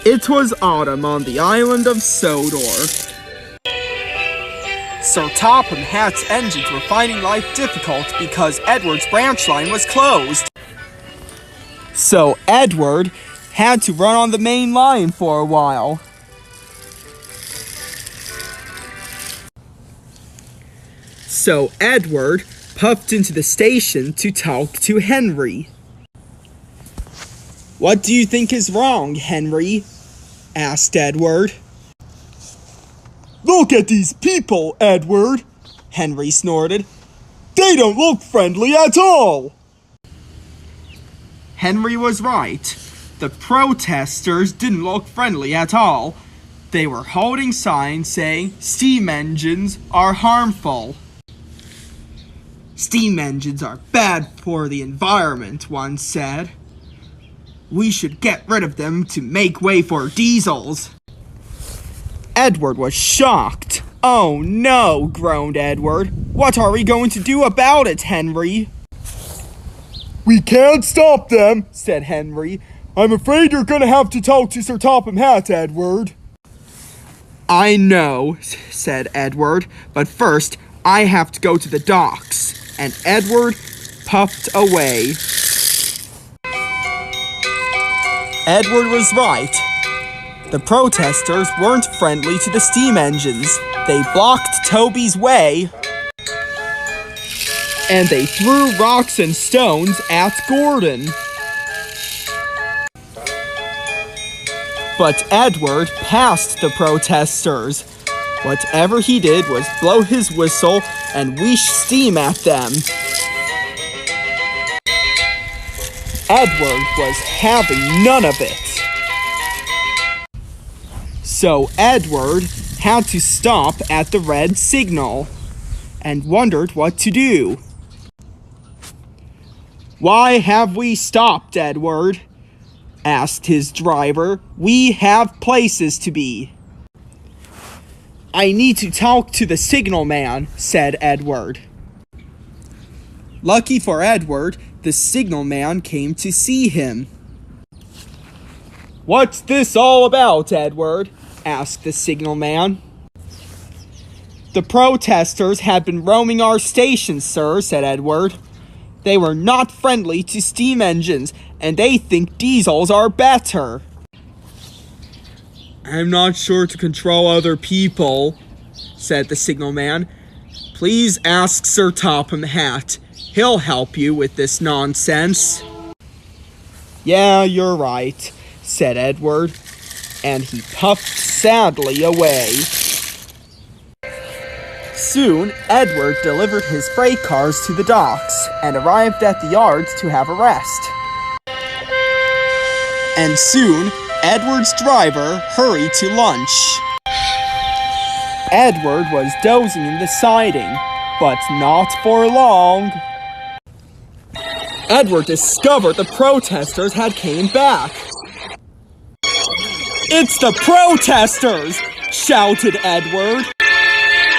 It was autumn on the island of Sodor. Sir Topham Hatt's engines were finding life difficult because Edward's branch line was closed. So Edward had to run on the main line for a while. So Edward puffed into the station to talk to Henry. "What do you think is wrong, Henry?" asked Edward. "Look at these people, Edward," Henry snorted. "They don't look friendly at all." Henry was right. The protesters didn't look friendly at all. They were holding signs saying steam engines are harmful. "Steam engines are bad for the environment," one said. "We should get rid of them to make way for diesels." Edward was shocked. "Oh no," groaned Edward. "What are we going to do about it, Henry?" "We can't stop them," said Henry. "I'm afraid you're gonna have to talk to Sir Topham Hatt, Edward." "I know," said Edward, "but first I have to go to the docks." And Edward puffed away. Edward was right. The protesters weren't friendly to the steam engines. They blocked Toby's way, and they threw rocks and stones at Gordon. But Edward passed the protesters. Whatever he did was blow his whistle and whoosh steam at them. Edward was having none of it. So Edward had to stop at the red signal and wondered what to do. "Why have we stopped, Edward?" asked his driver. "We have places to be." "I need to talk to the signalman," said Edward. Lucky for Edward, the signalman came to see him. "What's this all about, Edward?" asked the signalman. "The protesters have been roaming our station, sir," said Edward. "They were not friendly to steam engines, and they think diesels are better." "I'm not sure to control other people," said the signalman. "Please ask Sir Topham Hatt. He'll help you with this nonsense." "Yeah, you're right," said Edward, and he puffed sadly away. Soon, Edward delivered his freight cars to the docks and arrived at the yards to have a rest. And soon, Edward's driver hurried to lunch. Edward was dozing in the siding, but not for long. Edward discovered the protesters had came back. "It's the protesters!" shouted Edward.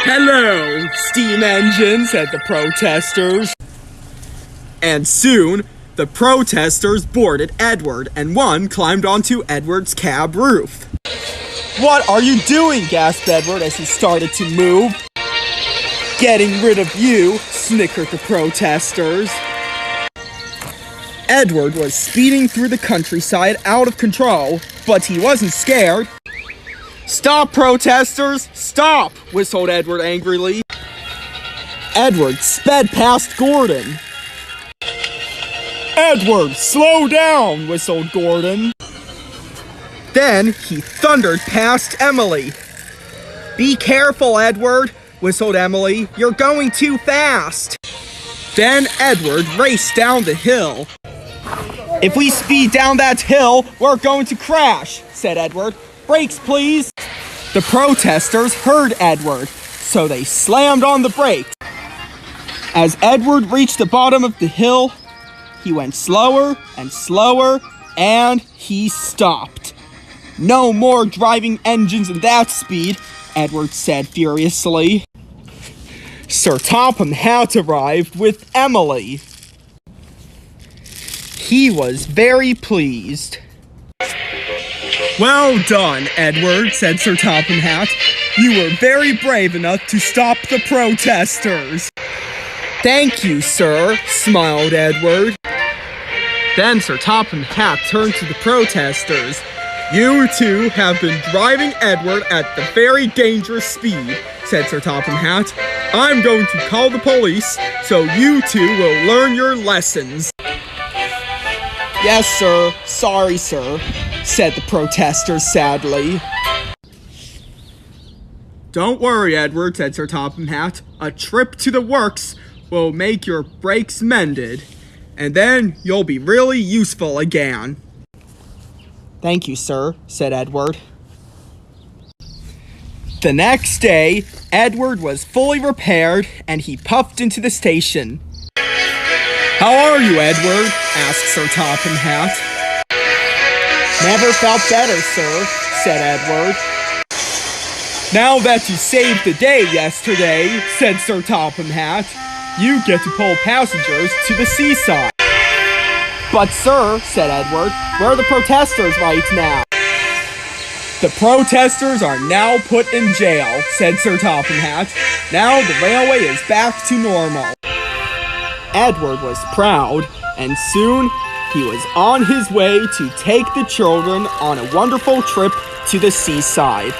"Hello, steam engine," said the protesters. And soon, the protesters boarded Edward, and one climbed onto Edward's cab roof. "What are you doing?" gasped Edward as he started to move. "Getting rid of you," snickered the protesters. Edward was speeding through the countryside out of control, but he wasn't scared. "Stop, protesters! Stop!" whistled Edward angrily. Edward sped past Gordon. "Edward, slow down!" whistled Gordon. Then he thundered past Emily. "Be careful, Edward!" whistled Emily. "You're going too fast!" Then Edward raced down the hill. "If we speed down that hill, we're going to crash," said Edward. "Brakes, please!" The protesters heard Edward, so they slammed on the brakes. As Edward reached the bottom of the hill, he went slower and slower, and he stopped. "No more driving engines at that speed," Edward said furiously. Sir Topham Hatt arrived with Emily. He was very pleased. Well done, Edward, said Sir Topham Hatt. You were very brave enough to stop the protesters. Thank you, sir, smiled Edward. Then Sir Topham Hatt turned to the protesters. You two have been driving Edward at the very dangerous speed, said Sir Topham Hatt. I'm going to call the police, so you two will learn your lessons. Yes, sir. Sorry, sir, said the protesters sadly. Don't worry, Edward, said Sir Topham Hatt. A trip to the works will make your brakes mended, and then you'll be really useful again. Thank you, sir, said Edward. The next day, Edward was fully repaired, and he puffed into the station. How are you, Edward? Asked Sir Topham Hatt. Never felt better, sir, said Edward. Now that you saved the day yesterday, said Sir Topham Hatt, you get to pull passengers to the seaside. But sir, said Edward, where are the protesters right now? The protesters are now put in jail, said Sir Topham Hatt. Now the railway is back to normal. Edward was proud, and soon he was on his way to take the children on a wonderful trip to the seaside.